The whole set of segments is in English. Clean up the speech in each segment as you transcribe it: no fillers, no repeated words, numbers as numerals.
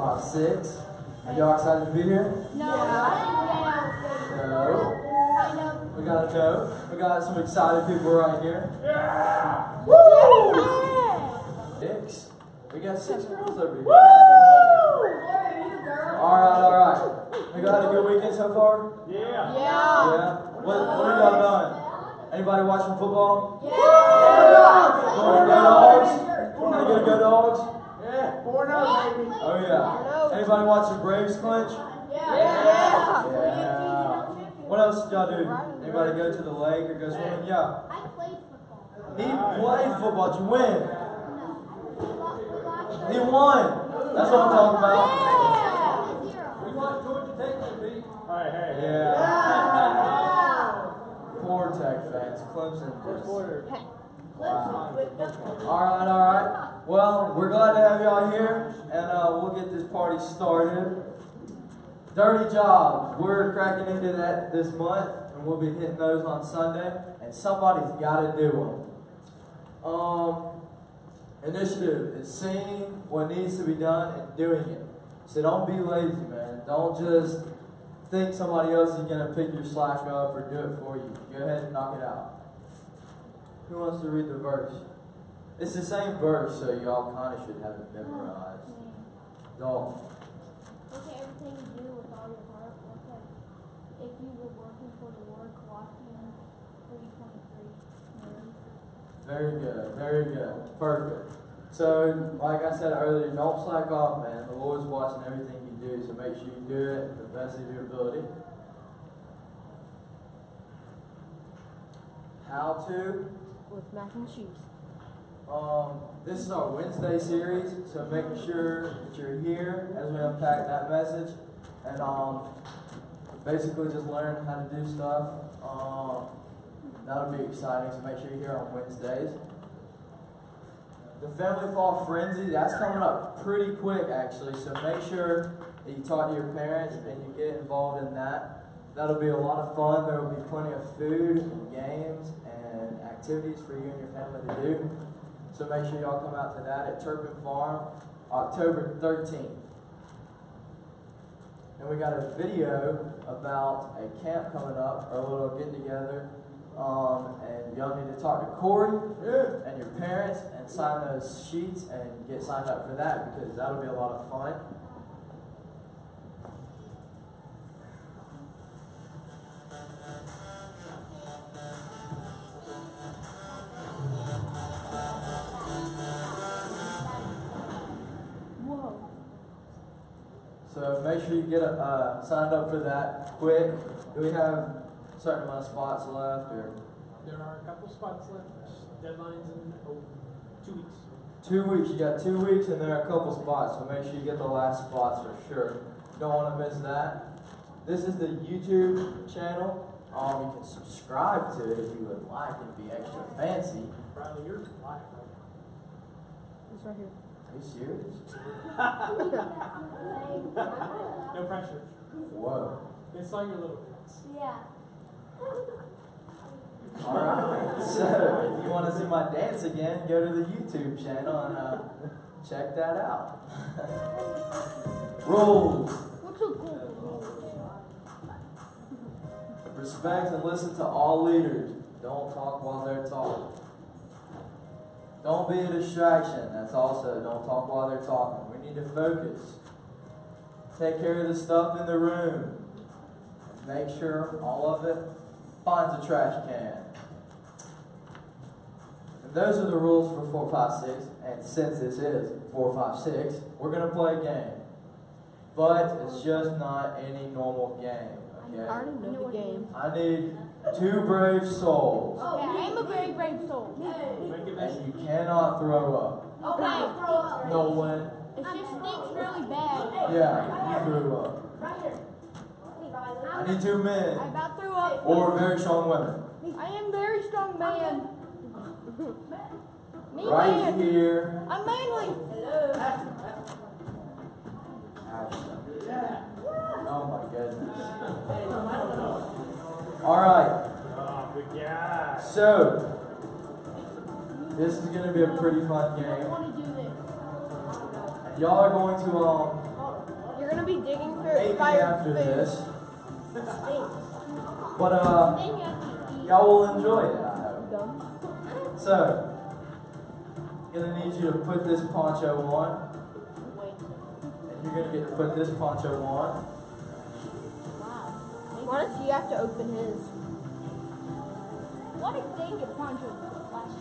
5, 6. Are y'all excited to be here? No. No. We got a no. We got some excited people right here. Yeah. Woo! 6. We got 6 girls over here. Woo! Alright. You guys had a good weekend so far? Yeah. What have y'all done? Anybody watching football? Yeah. Going to go dogs? Can I go dogs? Yeah. 4-0, baby. Oh yeah. Anybody watching Braves clinch? Yeah. What else did y'all do? Anybody go to the lake or go swimming? Yeah. I played football. He played football. Did you win? No. He won. That's what I'm talking about. We want Georgia Tech to beat. Hey. Yeah. Poor Tech fans. Clemson just. Alright. Well, we're glad to have y'all here, and we'll get this party started. Dirty jobs. We're cracking into that this month, and we'll be hitting those on Sunday, and somebody's got to do them. Initiative is seeing what needs to be done and doing it. So don't be lazy, man. Don't just think somebody else is going to pick your slack up or do it for you. Go ahead and knock it out. Who wants to read the verse? It's the same verse, so y'all kind of should have it memorized. Don't. Look at everything you do with all your heart. Look at if you were working for the Lord. Colossians 3:23. Very good. Perfect. So, like I said earlier, don't slack off, man. The Lord's watching everything you do, so make sure you do it to the best of your ability. How to? With mac and cheese. This is our Wednesday series, so make sure that you're here as we unpack that message, and basically just learn how to do stuff. That'll be exciting, so make sure you're here on Wednesdays. The Family Fall Frenzy, that's coming up pretty quick actually, so make sure that you talk to your parents and you get involved in that. That'll be a lot of fun. There will be plenty of food and games and activities for you and your family to do. So make sure y'all come out to that at Turpin Farm, October 13th. And we got a video about a camp coming up, or a little get together. And y'all need to talk to Corey and your parents and sign those sheets and get signed up for that, because that'll be a lot of fun. So make sure you get signed up for that quick. Do we have a certain amount of spots left? Or? There are a couple spots left. Deadline's in 2 weeks. 2 weeks. You got 2 weeks, and there are a couple spots. So make sure you get the last spots for sure. Don't want to miss that. This is the YouTube channel. You can subscribe to it if you would like and be extra fancy. Riley, you're live right now. It's right here. Are you serious? No pressure. Whoa. It's like your little kids. Yeah. Alright, so if you want to see my dance again, go to the YouTube channel and check that out. Rules. What's so cool? Respect and listen to all leaders. Don't talk while they're talking. Don't be a distraction. That's also, don't talk while they're talking. We need to focus. Take care of the stuff in the room. Make sure all of it finds a trash can. And those are the rules for 4, 5, 6. And since this is 4, 5, 6, we're going to play a game. But it's just not any normal game. Okay? I already know the game. I need 2 brave souls. Yeah, I'm a very brave soul. And you cannot throw up. Okay. Nolan. It just stinks really bad. Yeah, you threw up. I need 2 men. I about threw up. Or very strong women. I am very strong man. Me Right man. here. I'm manly. Oh my goodness. Alright. Oh, good guy. So, this is going to be a pretty fun I game. want to do this. Y'all are going to be digging through maybe expired after food. this. Stinks. But Then you have to eat. y'all will enjoy it, I hope. Dumb. So, gonna need you to put this poncho on, Wait. and you're gonna get to put this poncho on. Wow. Why does he have to open his? What if they get punched with the flash?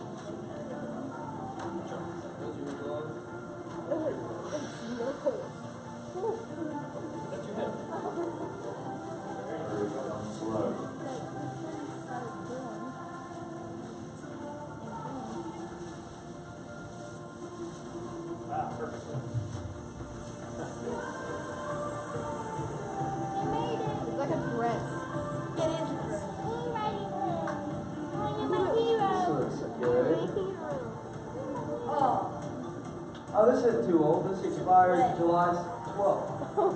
Slow. Ah, perfect. It's like a dress. It is a dress. Oh, you're my This hero. looks You're good. my hero. Oh, this isn't too old. This expired July 12th. Oh.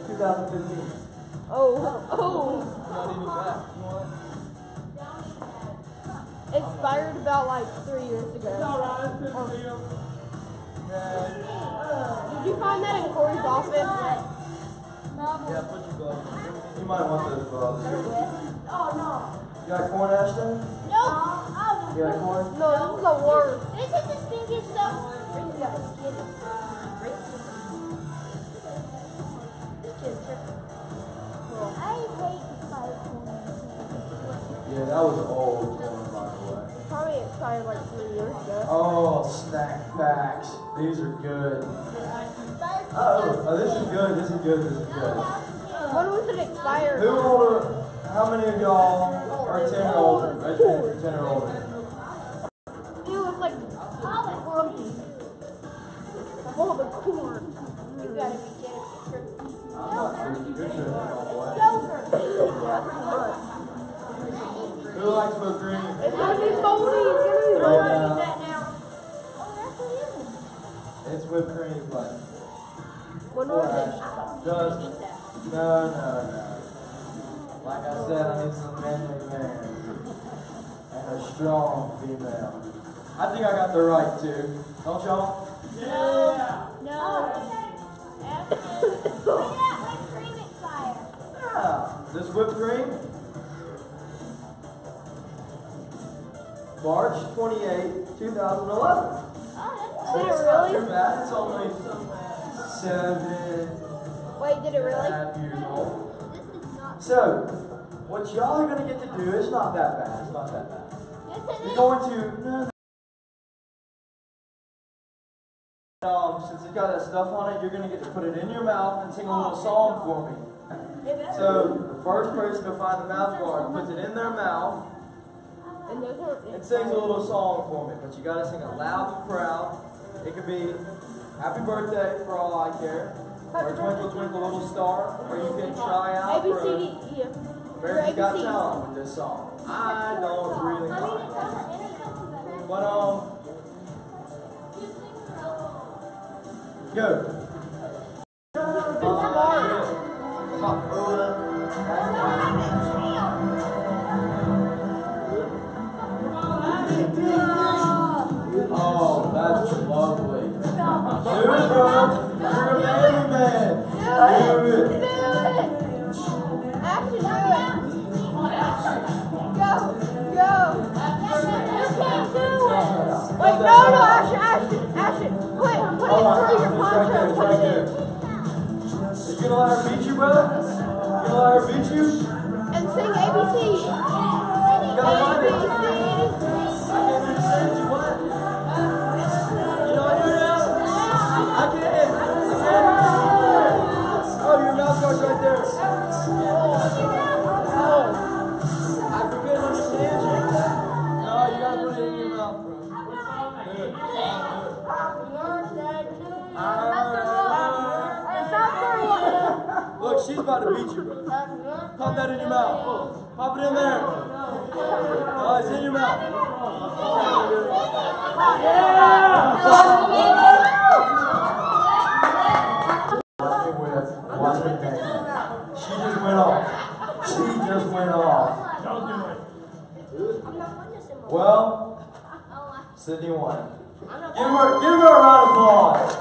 2015. Oh. Not even bad. Expired about like 3 years ago. Did you find that in Corey's office? Yeah, put your gloves on. You might want those gloves. Oh, no. You got corn, Ashton? No. Oh, You got corn? No, this is the worst. this is the stinkiest stuff. Bring it up. Get it. This kid's tripping. I hate expired corn. Yeah, that was old corn, by the way. Probably expired like 3 years ago. Oh, snack packs. These are good. Oh, this is good. This is good. This is good. When was it expired? Who older? How many of y'all are 10 or older? Raise your hand if you're 10 or older. It was like grumpy. All the corn. You gotta be kidding me. I'm not sure. You're tripping, my boy. Yogurt. Yeah, pretty much. Who likes whipped cream? It's gonna be moldy. It's gonna be Right moldy. now, That now. Oh, that's what it is. it's whipped cream, but When poor was it? Ash. Just, no. Like I said, I need some manly man and a strong female. I think I got the right two. Don't y'all? No. Look at that whipped cream expire. Yeah. This whipped cream? March 28, 2011. Oh, Did it It's not really? too bad. It's only 7 Wait, did it and a really? half years old. this is not. So, what y'all are going to get to do, it's not that bad. It's not that bad. Yes, it You're is. going to, since it's got that stuff on it, you're going to get to put it in your mouth and sing a little song for me. So, the first person to find the mouth guard puts it in their mouth And those are and sings a little song for me. But you got to sing it loud and proud. It could be Happy Birthday for all I care, or Twinkle Twinkle Little Star, or you can try out for ABCD. Yeah. America's Got ABCs. Talent with this song. I don't really mind. But go. Oh, that's lovely. Do it, bro. You're a baby man. Do it. Ashton, do it. Go. Wait, no, Ashton. Put it through your poncho. It's right there. You gonna let her beat you, brother? You gonna let her beat you? And sing ABC. You gotta find it. ABC. I can't understand you. What? You know what I do now? I can't. Oh, your mouth guard's right there. I couldn't understand you. No, you gotta put it in your mouth, bro. Good. Look, she's about to beat you, bro. Pop that in your mouth. Pop it in there. Oh, it's in your mouth. Watch me bang. She just went off. Don't do it. Well, Sydney won. Give her a round of applause.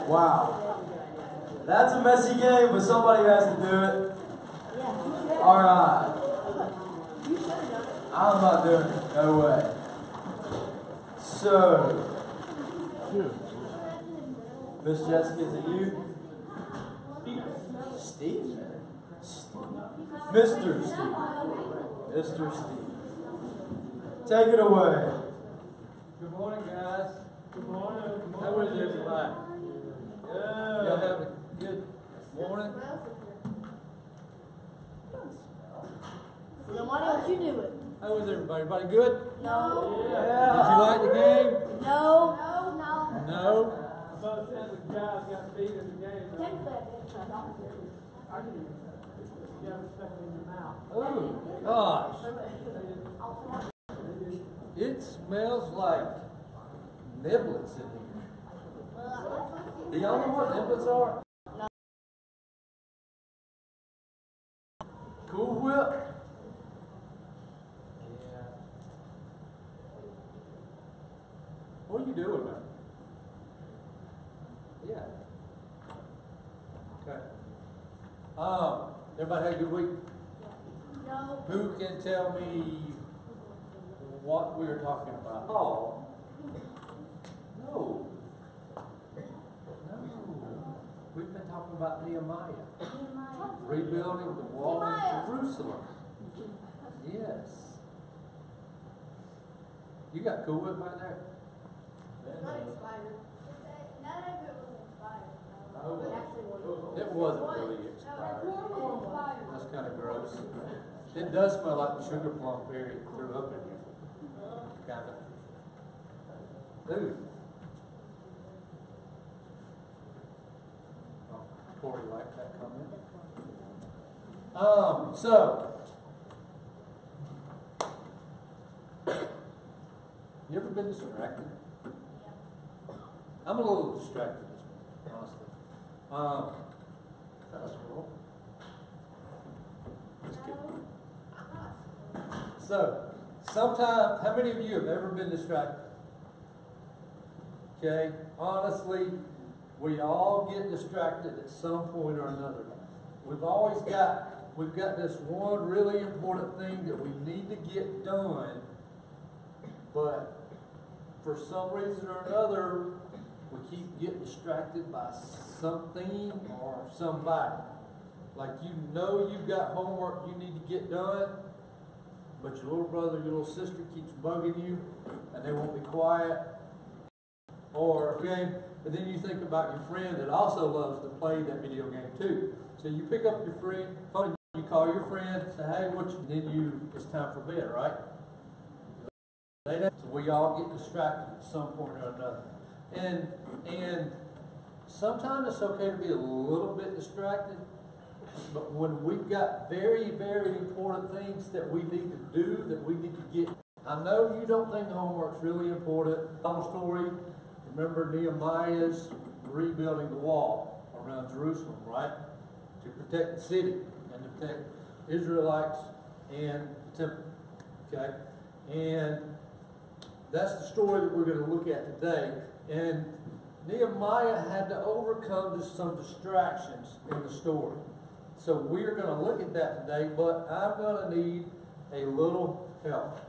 Wow. That's a messy game, but somebody has to do it. Alright. I'm not doing it. No way. So, Miss Jessica, is it you? Steve? Mr. Steve. Mr. Steve. Take it away. Good morning, guys. Good morning. How is everybody? Y'all have a good morning? Then why don't you do it? How is everybody? Everybody good? No. Did you like the game? No. No? I thought it sounded like guys got beat in the game. You have respect in your mouth. Oh, gosh. It smells like niblets in here. Do y'all know what niblets are? No. Cool Whip? Yeah. What are you doing, man? Yeah. Okay. Everybody had a good week? No. Who can tell me what we were talking about? Oh. No. We've been talking about Nehemiah. Rebuilding the wall of Jerusalem. Yes. You got Cool Whip right there? It's not expired. None of it was expired. No. It actually wasn't. It wasn't really expired. That's kind of gross. It does smell like the sugar plum berry threw up in here. Kind of. Ooh. Oh, Corey liked that comment. So. You ever been distracted? I'm a little distracted this morning, honestly. That's cool. Just kidding. So, sometimes, how many of you have ever been distracted? Okay, honestly, we all get distracted at some point or another. We've got this one really important thing that we need to get done, but for some reason or another, we keep getting distracted by something or somebody. Like you've got homework you need to get done, but your little brother, your little sister keeps bugging you, and they won't be quiet. Or, okay, and then you think about your friend that also loves to play that video game too. So you pick up your friend, phone, you call your friend, say, hey, it's time for bed, right? So we all get distracted at some point or another. And sometimes it's okay to be a little bit distracted, but when we've got very, very important things that we need to do, that we need to get. I know you don't think homework's really important. Bible story, remember Nehemiah's rebuilding the wall around Jerusalem, right? To protect the city and to protect Israelites and the temple. Okay? And that's the story that we're going to look at today. And Nehemiah had to overcome some distractions in the story. So we're going to look at that today, but I'm going to need a little help.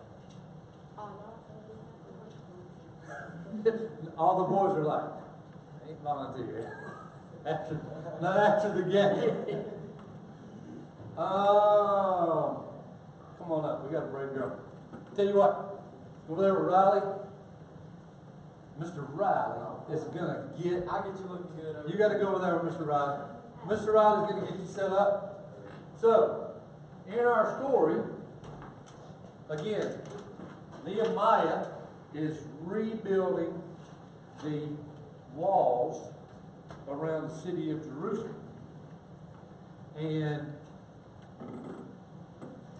All the boys are like, I ain't volunteering. Not after the game. Come on up. We got a brave girl. Tell you what, over there with Riley. Mr. Riley is gonna get. I'll get you looking good. You got to go over there with Mr. Riley. Mr. Riley's going to get you set up. So, in our story, again, Nehemiah is rebuilding the walls around the city of Jerusalem. And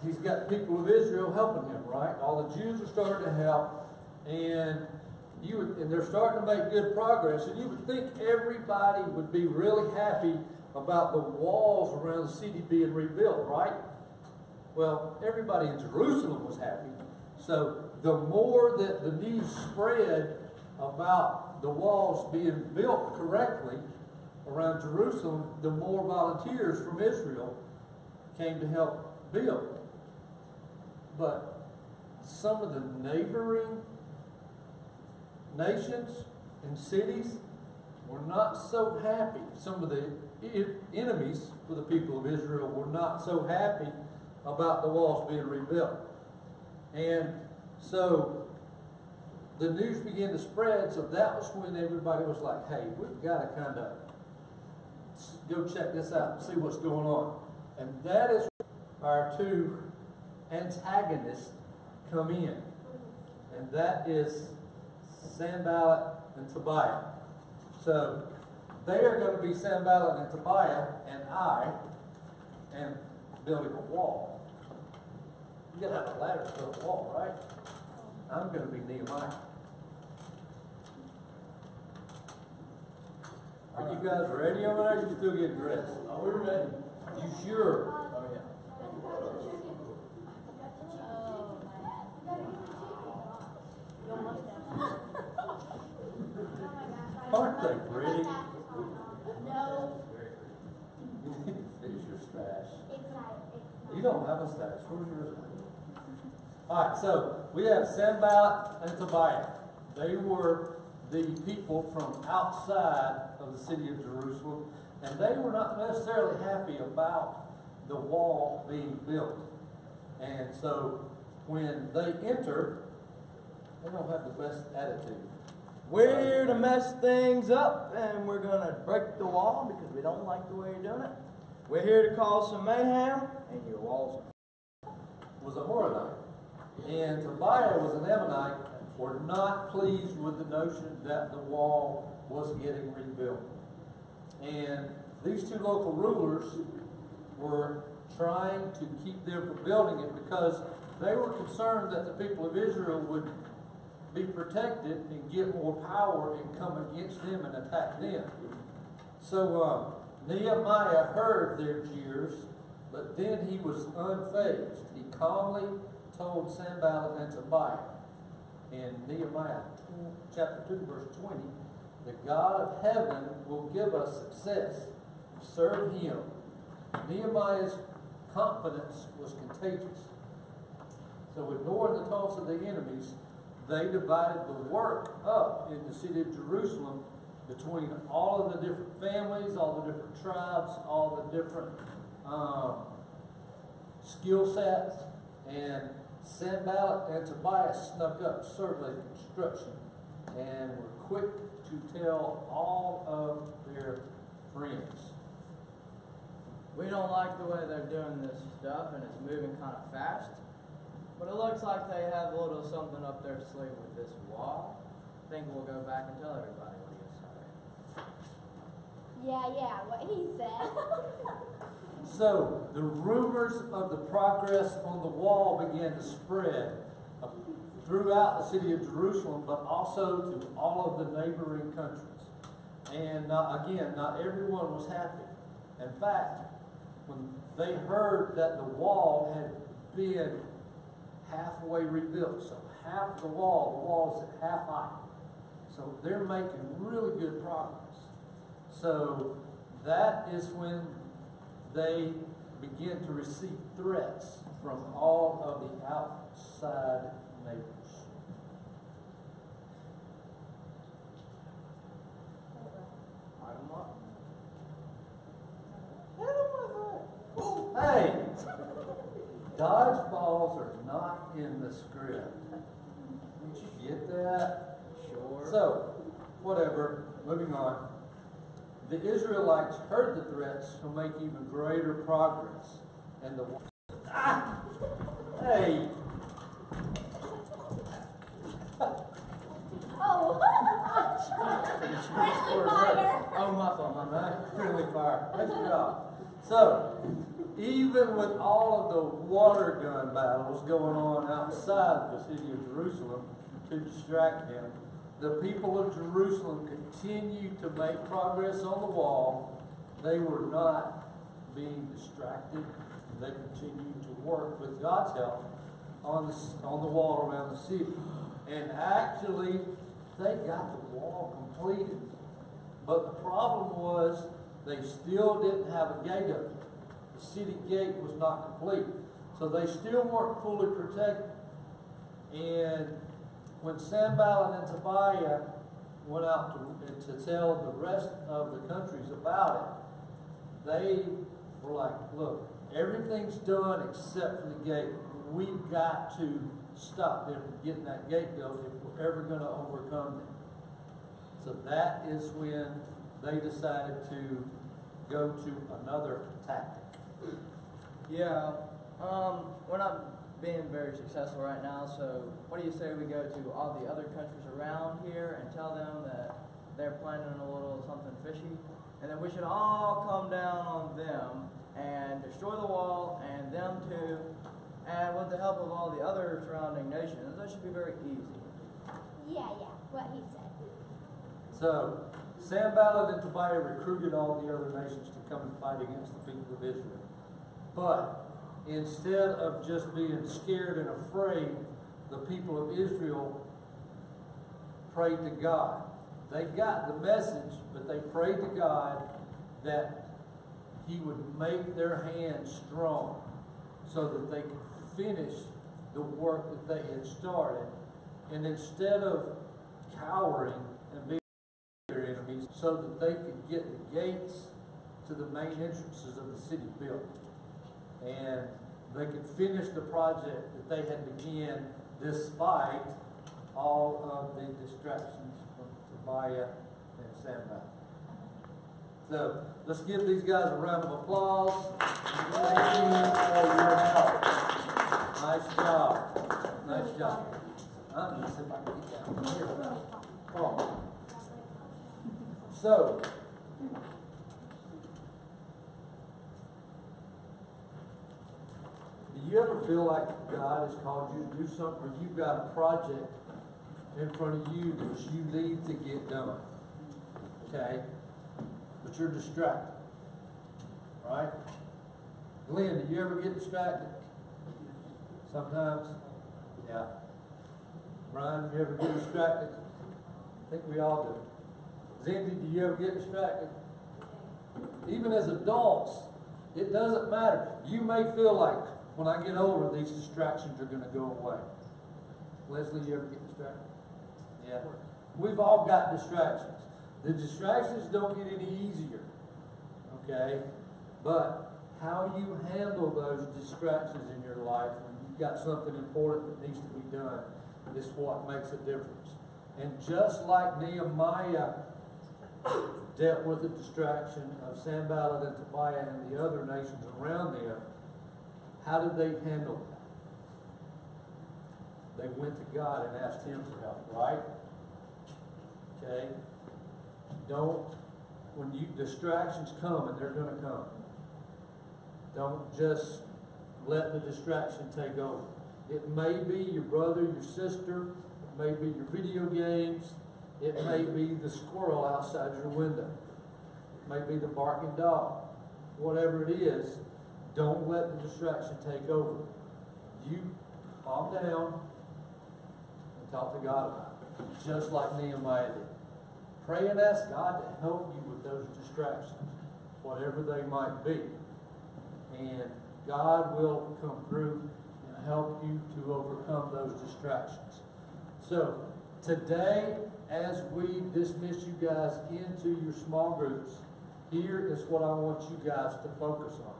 he's got people of Israel helping him, right? All the Jews are starting to help, and they're starting to make good progress. And you would think everybody would be really happy about the walls around the city being rebuilt, right? Well, everybody in Jerusalem was happy. So the more that the news spread about the walls being built correctly around Jerusalem, the more volunteers from Israel came to help build. But some of the neighboring nations and cities were not so happy. Some of the enemies for the people of Israel were not so happy about the walls being rebuilt. And so the news began to spread, so that was when everybody was like, hey, we've got to kind of go check this out and see what's going on. And that is where our two antagonists come in. And that is Sanballat and Tobiah. So they are going to be Sanballat and Tobiah and I, and building a wall. You got to have a ladder to build a wall, right? I'm going to be Nehemiah. Are you guys ready over there? You still getting dressed? Oh, we're ready. You sure? Oh, yeah. Aren't they pretty? No. You need to finish your stash. It's You don't have a stash. Where's yours? Alright, so we have Sanballat and Tobiah. They were the people from outside of the city of Jerusalem, and they were not necessarily happy about the wall being built. And so when they enter, they don't have the best attitude. We're here to mess things up, and we're going to break the wall because we don't like the way you're doing it. We're here to cause some mayhem, and your walls Was a Horonite, and Tobiah was an Ammonite, were not pleased with the notion that the wall was getting rebuilt. And these two local rulers were trying to keep them from building it because they were concerned that the people of Israel would be protected and get more power and come against them and attack them. So Nehemiah heard their jeers, but then he was unfazed. He calmly told Sanballat and Tobiah in Nehemiah chapter 2, verse 20, the God of heaven will give us success. Serve him. Nehemiah's confidence was contagious. So ignoring the taunts of the enemies, they divided the work up in the city of Jerusalem between all of the different families, all the different tribes, all the different skill sets. And Sanballat and Tobiah snuck up, surveyed construction, and were quick to tell all of their friends. We don't like the way they're doing this stuff, and it's moving kind of fast. But it looks like they have a little something up their sleeve with this wall. I think we'll go back and tell everybody what he said. Yeah, what he said. So, the rumors of the progress on the wall began to spread throughout the city of Jerusalem, but also to all of the neighboring countries. And not everyone was happy. In fact, when they heard that the wall had been halfway rebuilt, so half the wall is at half height. So they're making really good progress. So that is when they begin to receive threats from all of the outside neighbors. Hey, dodgeballs are not in the script. Did you get that? Sure. So, whatever, moving on. The Israelites heard the threats to make even greater progress. And the hey! Oh. Friendly fire. Oh, my fault, my bad. Friendly fire. Nice job. So, even with all of the water gun battles going on outside the city of Jerusalem to distract them, the people of Jerusalem continued to make progress on the wall. They were not being distracted. They continued to work with God's help on the wall around the city. And actually, they got the wall completed. But the problem was they still didn't have a gate up. The city gate was not complete. So they still weren't fully protected. And when Sanballat and Tobiah went out to tell the rest of the countries about it, they were like, look, everything's done except for the gate. We've got to stop them from getting that gate built if we're ever going to overcome them. So that is when they decided to go to another tactic. Yeah, we're not being very successful right now, so what do you say we go to all the other countries around here and tell them that they're planning a little something fishy? And then we should all come down on them and destroy the wall, and them too, and with the help of all the other surrounding nations. That should be very easy. Yeah, what he said. So Sanballat and Tobiah recruited all the other nations to come and fight against the people of Israel. But instead of just being scared and afraid, the people of Israel prayed to God. They got the message, but they prayed to God that He would make their hands strong so that they could finish the work that they had started. And instead of cowering and being their enemies, so that they could get the gates to the main entrances of the city built. And they could finish the project that they had begun despite all of the distractions from Tobiah and Sanballat. So let's give these guys a round of applause. Thank you for your help. Nice job. Nice job. I'm going to see if I can get down from here. Oh. So, do you ever feel like God has called you to do something, or you've got a project in front of you that you need to get done? Okay? But you're distracted. Right? Glenn, do you ever get distracted? Sometimes? Yeah. Brian, do you ever get distracted? I think we all do. Zindy, do you ever get distracted? Even as adults, it doesn't matter. You may feel like, when I get older, these distractions are going to go away. Leslie, you ever get distracted? Yeah. We've all got distractions. The distractions don't get any easier. Okay? But how you handle those distractions in your life when you've got something important that needs to be done is what makes a difference. And just like Nehemiah dealt with the distraction of Sanballat and Tobiah and the other nations around them, how did they handle that? They went to God and asked Him for help, right? Okay? When distractions come, and they're going to come, don't just let the distraction take over. It may be your brother, your sister, it may be your video games, it may be the squirrel outside your window, it may be the barking dog. Whatever it is, don't let the distraction take over. You calm down and talk to God about it, just like Nehemiah did. Pray and ask God to help you with those distractions, whatever they might be. And God will come through and help you to overcome those distractions. So, today, as we dismiss you guys into your small groups, here is what I want you guys to focus on.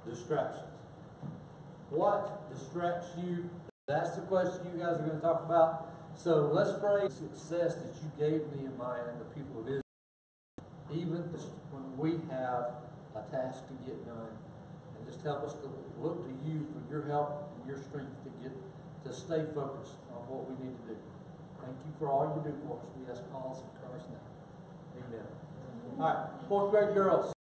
Distractions. What distracts you? That's the question you guys are going to talk about. So let's pray the success that you gave Nehemiah and the people of Israel, even when we have a task to get done. And just help us to look to you for your help and your strength to stay focused on what we need to do. Thank you for all you do for us. We ask all in Christ's name. Amen. All right, fourth grade girls.